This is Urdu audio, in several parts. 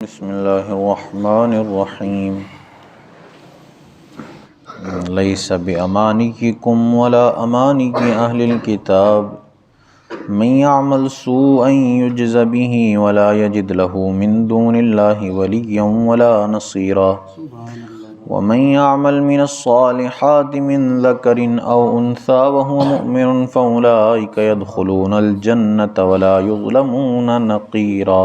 بسم اللہ الرحمن الرحیم لیس بأمانیکم ولا امانی اہل الکتاب من يعمل سوءا يجز به ولا يجد له من دون الله وليا ولا نصيرا ومن يعمل من الصالحات من ذكر أو أنثى وهو مؤمن فأولئك يدخلون الجنة ولا يظلمون نقيرا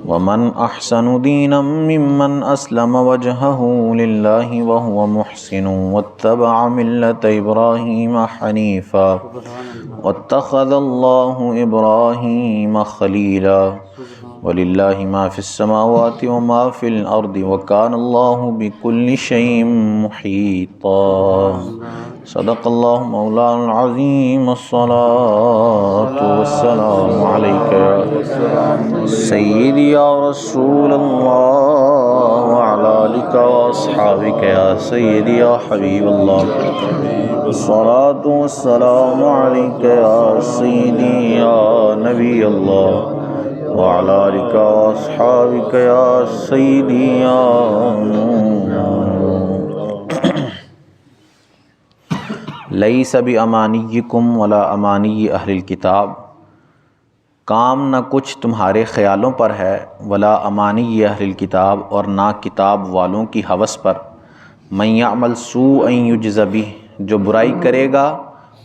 ومن أحسن دينا ممن أسلم وجهه لله وهو محسن واتبع ملة إبراهيم حنيفا واتخذ الله إبراهيم خليلا وَلِلَّهِ مَا فِي السَّمَاوَاتِ وَمَا فِي الْأَرْضِ وَكَانَ اللَّهُ بِكُلِّ شَيْءٍ مُحِيطًا صدق اللہ مولانا العظیم الصلاة والسلام علیکہ سیدی یا رسول اللہ وعلی آلک واصحابک یا سیدی یا حبیب اللہ الصلاة والسلام علیکہ یا سیدی یا نبی اللہ وعلى آلك وأصحابك يا سيدي يا ليس بأمانيكم ولا أماني أهل الكتاب کام نہ کچھ تمہارے خیالوں پر ہے ولا امانی اہل الکتاب اور نہ کتاب والوں کی ہوس پر من يعمل سوءا يجز به جو برائی کرے گا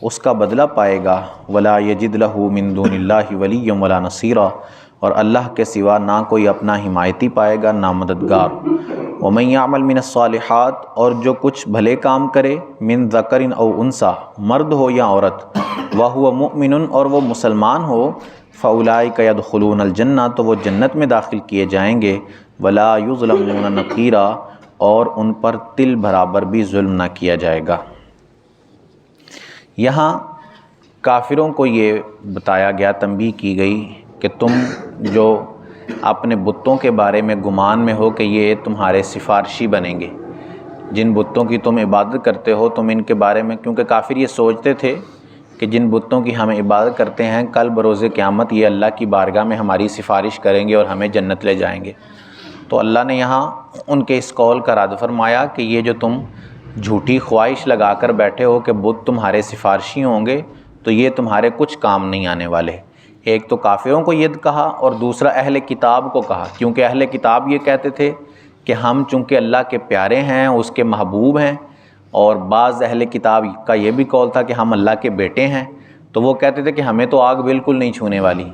اس کا بدلہ پائے گا ولا يجد له من دون الله وليا ولا نصيرا اور اللہ کے سوا نہ کوئی اپنا حمایتی پائے گا نہ مددگار ومن يعمل من الصالحات اور جو کچھ بھلے کام کرے من ذکر او انثی مرد ہو یا عورت وہو مؤمن اور وہ مسلمان ہو فاولئک يدخلون الجنہ تو وہ جنت میں داخل کیے جائیں گے ولا یظلمون نقیرا اور ان پر تل برابر بھی ظلم نہ کیا جائے گا۔ یہاں کافروں کو یہ بتایا گیا، تنبیہ کی گئی کہ تم جو اپنے بتوں کے بارے میں گمان میں ہو کہ یہ تمہارے سفارشی بنیں گے، جن بتوں کی تم عبادت کرتے ہو تم ان کے بارے میں، کیونکہ کافر یہ سوچتے تھے کہ جن بتوں کی ہم عبادت کرتے ہیں کل بروز قیامت یہ اللہ کی بارگاہ میں ہماری سفارش کریں گے اور ہمیں جنت لے جائیں گے۔ تو اللہ نے یہاں ان کے اس قول کا رد فرمایا کہ یہ جو تم جھوٹی خواہش لگا کر بیٹھے ہو کہ بت تمہارے سفارشی ہوں گے تو یہ تمہارے کچھ کام نہیں آنے والے۔ ایک تو کافروں کو یہ کہا اور دوسرا اہل کتاب کو کہا، کیونکہ اہل کتاب یہ کہتے تھے کہ ہم چونکہ اللہ کے پیارے ہیں اس کے محبوب ہیں، اور بعض اہل کتاب کا یہ بھی قول تھا کہ ہم اللہ کے بیٹے ہیں، تو وہ کہتے تھے کہ ہمیں تو آگ بالکل نہیں چھونے والی،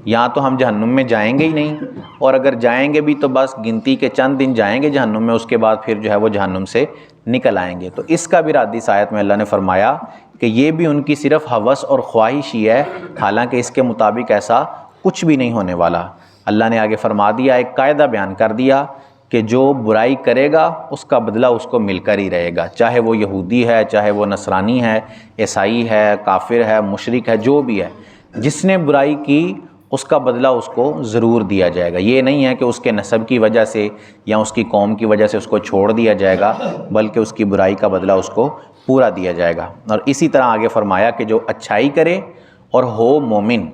یہاں تو ہم جہنم میں جائیں گے ہی نہیں، اور اگر جائیں گے بھی تو بس گنتی کے چند دن جائیں گے جہنم میں، اس کے بعد پھر جو ہے وہ جہنم سے نکل آئیں گے۔ تو اس کا بھی رد اس آیت میں اللہ نے فرمایا کہ یہ بھی ان کی صرف ہوس اور خواہش ہی ہے، حالانکہ اس کے مطابق ایسا کچھ بھی نہیں ہونے والا۔ اللہ نے آگے فرما دیا، ایک قاعدہ بیان کر دیا کہ جو برائی کرے گا اس کا بدلہ اس کو مل کر ہی رہے گا، چاہے وہ یہودی ہے، چاہے وہ نصرانی ہے، عیسائی ہے، کافر ہے، مشرک ہے، جو بھی ہے، جس نے برائی کی اس کا بدلہ اس کو ضرور دیا جائے گا۔ یہ نہیں ہے کہ اس کے نسب کی وجہ سے یا اس کی قوم کی وجہ سے اس کو چھوڑ دیا جائے گا، بلکہ اس کی برائی کا بدلہ اس کو پورا دیا جائے گا۔ اور اسی طرح آگے فرمایا کہ جو اچھائی کرے اور ہو مومن،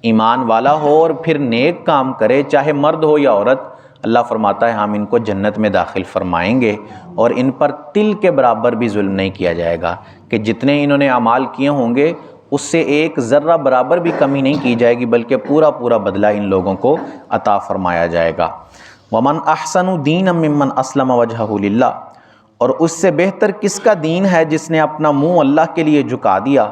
ایمان والا ہو اور پھر نیک کام کرے، چاہے مرد ہو یا عورت، اللہ فرماتا ہے ہم ان کو جنت میں داخل فرمائیں گے اور ان پر تل کے برابر بھی ظلم نہیں کیا جائے گا، کہ جتنے انہوں نے اعمال کیے ہوں گے اس سے ایک ذرہ برابر بھی کمی نہیں کی جائے گی، بلکہ پورا پورا بدلہ ان لوگوں کو عطا فرمایا جائے گا۔ وَمَنْ أَحْسَنُ دِينًا مِّمَّنْ أَسْلَمَ وَجْهَهُ لِلَّهِ اور اس سے بہتر کس کا دین ہے جس نے اپنا منہ اللہ کے لیے جھکا دیا،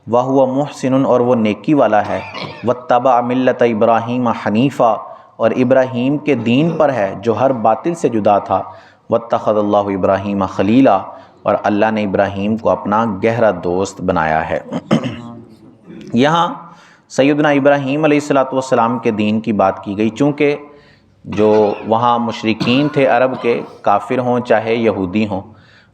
وَهُوَ مُحْسِنٌ اور وہ نیکی والا ہے، وَاتَّبَعَ مِلَّةَ إِبْرَاهِيمَ حَنِيفًا اور ابراہیم کے دین پر ہے جو ہر باطل سے جدا تھا، وَاتَّخَذَ اللَّهُ إِبْرَاهِيمَ خَلِيلًا اور اللہ نے ابراہیم کو اپنا گہرا دوست بنایا ہے۔ یہاں سیدنا ابراہیم علیہ السلام کے دین کی بات کی گئی، چونکہ جو وہاں مشرکین تھے عرب کے، کافر ہوں چاہے یہودی ہوں،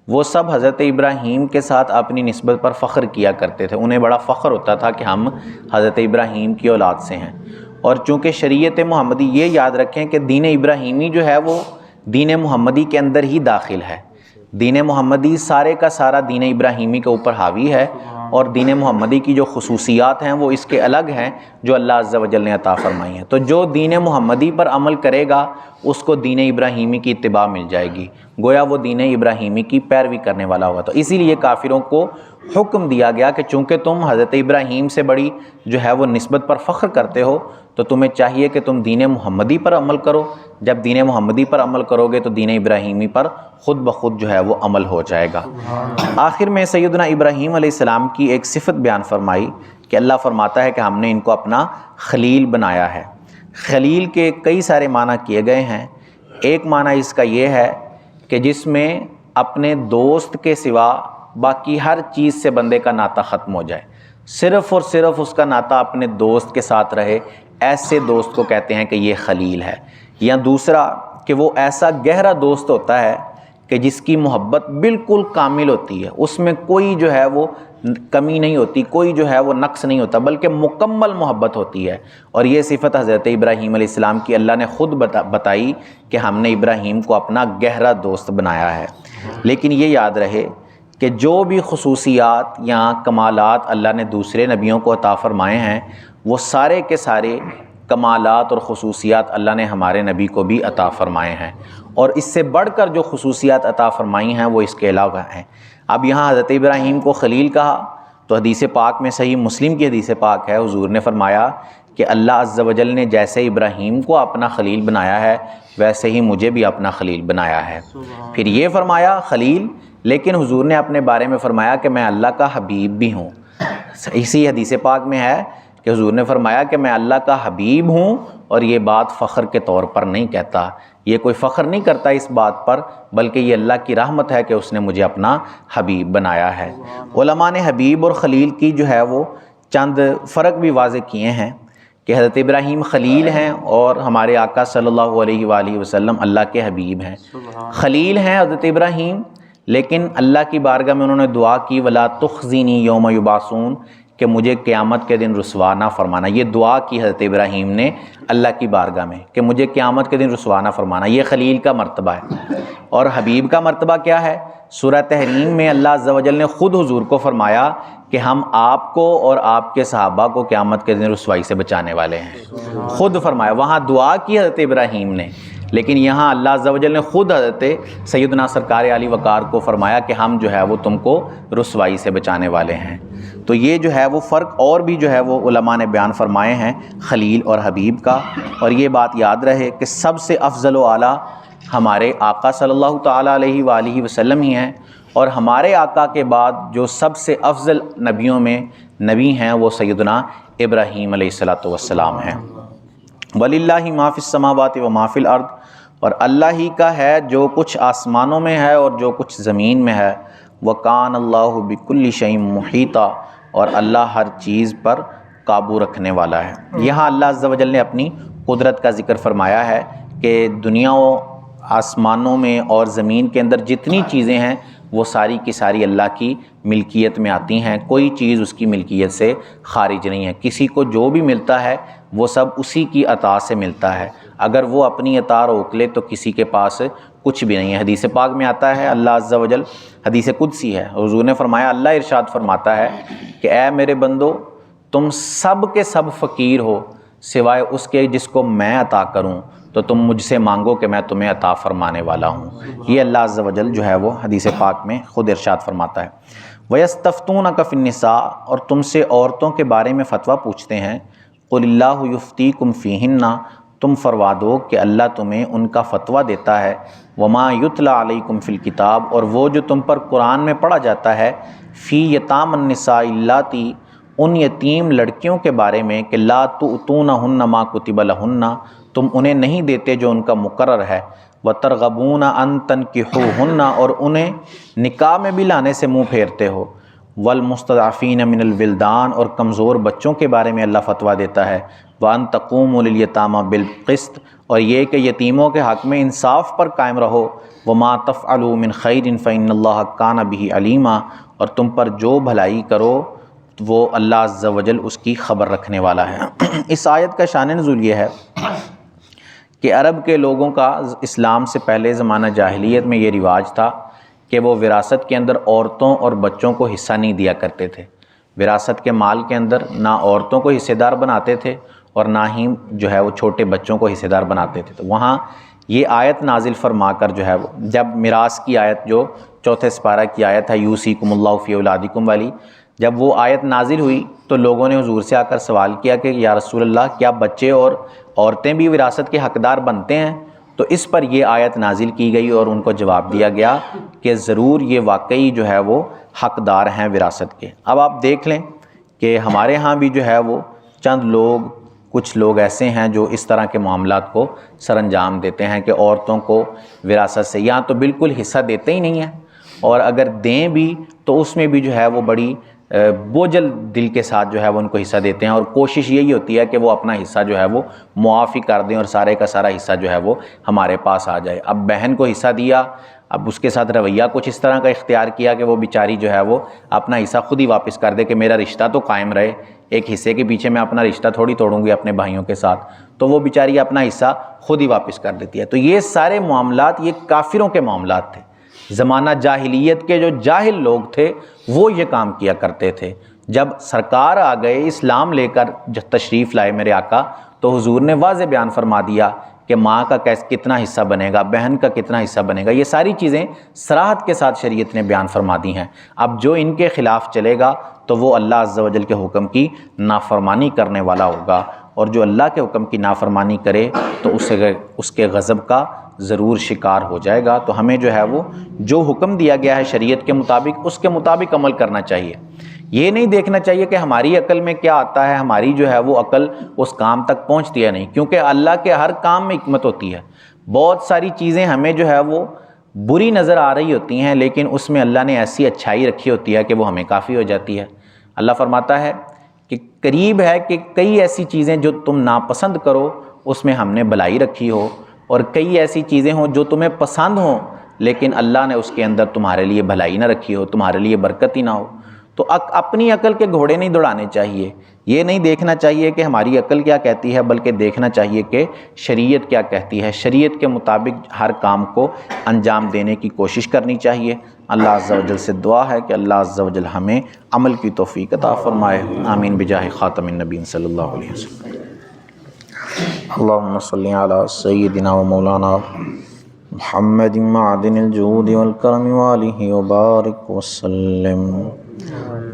وہ سب حضرت ابراہیم کے ساتھ اپنی نسبت پر فخر کیا کرتے تھے، انہیں بڑا فخر ہوتا تھا کہ ہم حضرت ابراہیم کی اولاد سے ہیں۔ اور چونکہ شریعت محمدی، یہ یاد رکھیں کہ دین ابراہیمی جو ہے وہ دین محمدی کے اندر ہی داخل ہے، دین محمدی سارے کا سارا دین ابراہیمی کے اوپر حاوی ہے، اور دین محمدی کی جو خصوصیات ہیں وہ اس کے الگ ہیں جو اللہ عز و جل نے عطا فرمائی ہیں۔ تو جو دین محمدی پر عمل کرے گا اس کو دین ابراہیمی کی اتباع مل جائے گی، گویا وہ دین ابراہیمی کی پیروی کرنے والا ہوگا۔ تو اسی لیے کافروں کو حکم دیا گیا کہ چونکہ تم حضرت ابراہیم سے بڑی جو ہے وہ نسبت پر فخر کرتے ہو تو تمہیں چاہیے کہ تم دین محمدی پر عمل کرو۔ جب دین محمدی پر عمل کرو گے تو دین ابراہیمی پر خود بخود جو ہے وہ عمل ہو جائے گا۔ آخر میں سیدنا ابراہیم علیہ السلام کی ایک صفت بیان فرمائی کہ اللہ فرماتا ہے کہ ہم نے ان کو اپنا خلیل بنایا ہے۔ خلیل کے کئی سارے معنی کیے گئے ہیں۔ ایک معنی اس کا یہ ہے کہ جس میں اپنے دوست کے سوا باقی ہر چیز سے بندے کا ناطہ ختم ہو جائے، صرف اور صرف اس کا ناطہ اپنے دوست کے ساتھ رہے، ایسے دوست کو کہتے ہیں کہ یہ خلیل ہے۔ یا دوسرا کہ وہ ایسا گہرا دوست ہوتا ہے کہ جس کی محبت بالکل کامل ہوتی ہے، اس میں کوئی جو ہے وہ کمی نہیں ہوتی، کوئی جو ہے وہ نقص نہیں ہوتا، بلکہ مکمل محبت ہوتی ہے۔ اور یہ صفت حضرت ابراہیم علیہ السلام کی اللہ نے خود بتائی کہ ہم نے ابراہیم کو اپنا گہرا دوست بنایا ہے۔ لیکن یہ یاد رہے کہ جو بھی خصوصیات یا کمالات اللہ نے دوسرے نبیوں کو عطا فرمائے ہیں وہ سارے کے سارے کمالات اور خصوصیات اللہ نے ہمارے نبی کو بھی عطا فرمائے ہیں، اور اس سے بڑھ کر جو خصوصیات عطا فرمائی ہیں وہ اس کے علاوہ ہیں۔ اب یہاں حضرت ابراہیم کو خلیل کہا تو حدیث پاک میں، صحیح مسلم کی حدیث پاک ہے، حضور نے فرمایا کہ اللہ عز و جل نے جیسے ابراہیم کو اپنا خلیل بنایا ہے ویسے ہی مجھے بھی اپنا خلیل بنایا ہے۔ پھر یہ فرمایا خلیل، لیکن حضور نے اپنے بارے میں فرمایا کہ میں اللہ کا حبیب بھی ہوں۔ اسی حدیث پاک میں ہے کہ حضور نے فرمایا کہ میں اللہ کا حبیب ہوں، اور یہ بات فخر کے طور پر نہیں کہتا، یہ کوئی فخر نہیں کرتا اس بات پر، بلکہ یہ اللہ کی رحمت ہے کہ اس نے مجھے اپنا حبیب بنایا ہے۔ علماء نے حبیب اور خلیل کی جو ہے وہ چند فرق بھی واضح کیے ہیں کہ حضرت ابراہیم خلیل ہیں اور ہمارے آقا صلی اللہ علیہ وآلہ وسلم اللہ کے حبیب ہیں۔ خلیل ہیں حضرت ابراہیم، لیکن اللہ کی بارگاہ میں انہوں نے دعا کی وَلَا تُخْزِنِي يَوْمَ يُبْعَثُونَ کہ مجھے قیامت کے دن رسوا نہ فرمانا۔ یہ دعا کی حضرت ابراہیم نے اللہ کی بارگاہ میں کہ مجھے قیامت کے دن رسوا نہ فرمانا۔ یہ خلیل کا مرتبہ ہے۔ اور حبیب کا مرتبہ کیا ہے؟ سورہ تحریم میں اللہ عز و جل نے خود حضور کو فرمایا کہ ہم آپ کو اور آپ کے صحابہ کو قیامت کے دن رسوائی سے بچانے والے ہیں، خود فرمایا۔ وہاں دعا کی حضرت ابراہیم نے، لیکن یہاں اللہ عز و جل نے خود حضرت سیدنا سرکار علی وقار کو فرمایا کہ ہم جو ہے وہ تم کو رسوائی سے بچانے والے ہیں۔ تو یہ جو ہے وہ فرق اور بھی جو ہے وہ علماء نے بیان فرمائے ہیں خلیل اور حبیب کا۔ اور یہ بات یاد رہے کہ سب سے افضل و اعلیٰ ہمارے آقا صلی اللہ تعالیٰ علیہ وآلہ وسلم ہی ہیں، اور ہمارے آقا کے بعد جو سب سے افضل نبیوں میں نبی ہیں وہ سیدنا ابراہیم علیہ السلام ہیں۔ وَلِلَّهِ مَا فِي السَّمَاوَاتِ وَمَا فِي الْأَرْضِ، اور اللہ ہی کا ہے جو کچھ آسمانوں میں ہے اور جو کچھ زمین میں ہے۔ وَكَانَ اللَّهُ بِكُلِّ شَيْءٍ مُحِيطًا، اور اللہ ہر چیز پر قابو رکھنے والا ہے۔ یہاں اللہ عز و جل نے اپنی قدرت کا ذکر فرمایا ہے کہ دنیا و آسمانوں میں اور زمین کے اندر جتنی چیزیں ہیں وہ ساری کی ساری اللہ کی ملکیت میں آتی ہیں، کوئی چیز اس کی ملکیت سے خارج نہیں ہے۔ کسی کو جو بھی ملتا ہے وہ سب اسی کی عطا سے ملتا ہے، اگر وہ اپنی عطا روک لے تو کسی کے پاس کچھ بھی نہیں ہے۔ حدیث پاک میں آتا ہے اللہ عز و جل، حدیث قدسی ہے، حضور نے فرمایا، اللہ ارشاد فرماتا ہے کہ اے میرے بندو تم سب کے سب فقیر ہو سوائے اس کے جس کو میں عطا کروں، تو تم مجھ سے مانگو کہ میں تمہیں عطا فرمانے والا ہوں۔ یہ اللہ عز و جل جو ہے وہ حدیث پاک میں خود ارشاد فرماتا ہے۔ وَيَسْتَفْتُونَكَ فِي النِّسَاءِ، اور تم سے عورتوں کے بارے میں فتویٰ پوچھتے ہیں۔ قُلِ اللَّهُ يُفْتِيكُمْ فِيهِنَّ، تم فرما دو کہ اللہ تمہیں ان کا فتویٰ دیتا ہے۔ وَمَا يُتْلَى عَلَيْكُمْ فِي الْكِتَابِ، اور وہ جو تم پر قرآن میں پڑھا جاتا ہے، فِي يَتَامَى النِّسَاءِ اللَّاتِي، ان یتیم لڑکیوں کے بارے میں کہ لا تؤتونہن ما کتب لہن، تم انہیں نہیں دیتے جو ان کا مقرر ہے، وترغبون ان تنکحوہن، اور انہیں نکاح میں بھی لانے سے منہ پھیرتے ہو، والمستضعفین من الولدان، اور کمزور بچوں کے بارے میں اللہ فتویٰ دیتا ہے، وان تقوموا للیتامی بالقسط، اور یہ کہ یتیموں کے حق میں انصاف پر قائم رہو، وما تفعلوا من خیر فإن اللہ کان بہ علیما، اور تم پر جو بھلائی کرو وہ اللہ عز و جل اس کی خبر رکھنے والا ہے۔ اس آیت کا شان نزول یہ ہے کہ عرب کے لوگوں کا اسلام سے پہلے زمانہ جاہلیت میں یہ رواج تھا کہ وہ وراثت کے اندر عورتوں اور بچوں کو حصہ نہیں دیا کرتے تھے، وراثت کے مال کے اندر نہ عورتوں کو حصے دار بناتے تھے اور نہ ہی جو ہے وہ چھوٹے بچوں کو حصے دار بناتے تھے۔ تو وہاں یہ آیت نازل فرما کر جو ہے وہ جب میراث کی آیت جو چوتھے سپارہ کی آیت ہے یوصیکم اللہ فی اولادکم والی، جب وہ آیت نازل ہوئی تو لوگوں نے حضور سے آ کر سوال کیا کہ یا رسول اللہ کیا بچے اور عورتیں بھی وراثت کے حقدار بنتے ہیں؟ تو اس پر یہ آیت نازل کی گئی اور ان کو جواب دیا گیا کہ ضرور یہ واقعی جو ہے وہ حقدار ہیں وراثت کے۔ اب آپ دیکھ لیں کہ ہمارے ہاں بھی جو ہے وہ چند لوگ، کچھ لوگ ایسے ہیں جو اس طرح کے معاملات کو سر انجام دیتے ہیں کہ عورتوں کو وراثت سے یا تو بالکل حصہ دیتے ہی نہیں ہیں، اور اگر دیں بھی تو اس میں بھی جو ہے وہ بڑی بوجھل دل کے ساتھ جو ہے وہ ان کو حصہ دیتے ہیں، اور کوشش یہی ہوتی ہے کہ وہ اپنا حصہ جو ہے وہ معافی کر دیں اور سارے کا سارا حصہ جو ہے وہ ہمارے پاس آ جائے۔ اب بہن کو حصہ دیا، اب اس کے ساتھ رویہ کچھ اس طرح کا اختیار کیا کہ وہ بیچاری جو ہے وہ اپنا حصہ خود ہی واپس کر دے کہ میرا رشتہ تو قائم رہے، ایک حصے کے پیچھے میں اپنا رشتہ تھوڑی توڑوں گی اپنے بھائیوں کے ساتھ، تو وہ بیچاری اپنا حصہ خود ہی واپس کر دیتی ہے۔ تو یہ سارے معاملات یہ کافروں کے معاملات تھے۔ زمانہ جاہلیت کے جو جاہل لوگ تھے وہ یہ کام کیا کرتے تھے۔ جب سرکار آ گئے اسلام لے کر تشریف لائے میرے آقا، تو حضور نے واضح بیان فرما دیا کہ ماں کا کتنا حصہ بنے گا، بہن کا کتنا حصہ بنے گا، یہ ساری چیزیں صراحت کے ساتھ شریعت نے بیان فرما دی ہیں۔ اب جو ان کے خلاف چلے گا تو وہ اللہ عز و جل کے حکم کی نافرمانی کرنے والا ہوگا، اور جو اللہ کے حکم کی نافرمانی کرے تو اس کے غضب کا ضرور شکار ہو جائے گا۔ تو ہمیں جو ہے وہ جو حکم دیا گیا ہے شریعت کے مطابق اس کے مطابق عمل کرنا چاہیے۔ یہ نہیں دیکھنا چاہیے کہ ہماری عقل میں کیا آتا ہے، ہماری جو ہے وہ عقل اس کام تک پہنچتی ہے نہیں، کیونکہ اللہ کے ہر کام میں حکمت ہوتی ہے۔ بہت ساری چیزیں ہمیں جو ہے وہ بری نظر آ رہی ہوتی ہیں، لیکن اس میں اللہ نے ایسی اچھائی رکھی ہوتی ہے کہ وہ ہمیں کافی ہو جاتی ہے۔ اللہ فرماتا ہے کہ قریب ہے کہ کئی ایسی چیزیں جو تم ناپسند کرو اس میں ہم نے بھلائی رکھی ہو، اور کئی ایسی چیزیں ہوں جو تمہیں پسند ہوں لیکن اللہ نے اس کے اندر تمہارے لیے بھلائی نہ رکھی ہو، تمہارے لیے برکت ہی نہ ہو۔ تو اپنی عقل کے گھوڑے نہیں دوڑانے چاہیے، یہ نہیں دیکھنا چاہیے کہ ہماری عقل کیا کہتی ہے، بلکہ دیکھنا چاہیے کہ شریعت کیا کہتی ہے۔ شریعت کے مطابق ہر کام کو انجام دینے کی کوشش کرنی چاہیے۔ اللہ عز و جل سے دعا ہے کہ اللہ عز و جل ہمیں عمل کی توفیق عطا فرمائے۔ آمین بجاہ خاتم النبیین صلی اللہ علیہ وسلم۔ اللہم صلی علی سیدنا و مولانا محمد معدن الجود والکرم وآلہ وبارک وسلم۔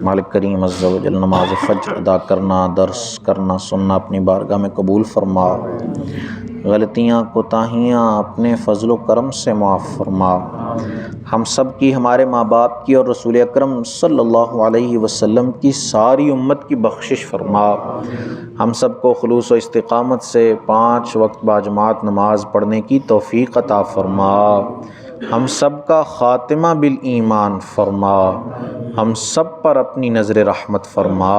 مالک کریم عز و جل نماز فجر ادا کرنا، درس کرنا، سننا اپنی بارگاہ میں قبول فرما، غلطیاں کوتاہیاں اپنے فضل و کرم سے معاف فرما، ہم سب کی، ہمارے ماں باپ کی اور رسول اکرم صلی اللہ علیہ وسلم کی ساری امت کی بخشش فرما، ہم سب کو خلوص و استقامت سے 5 وقت باجماعت نماز پڑھنے کی توفیق عطا فرما، ہم سب کا خاتمہ بالایمان فرما، ہم سب پر اپنی نظر رحمت فرما۔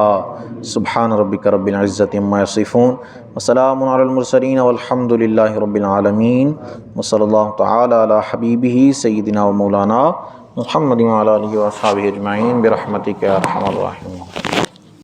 سبحان ربک رب العزت عما یصفون وسلام علی المرسلین والحمد للہ رب العالمین، وصلی اللہ تعالی علی حبیبہ سیدنا و مولانا محمد وعلی آلہ واصحابہ اجمعین برحمتک یا ارحم الراحمین۔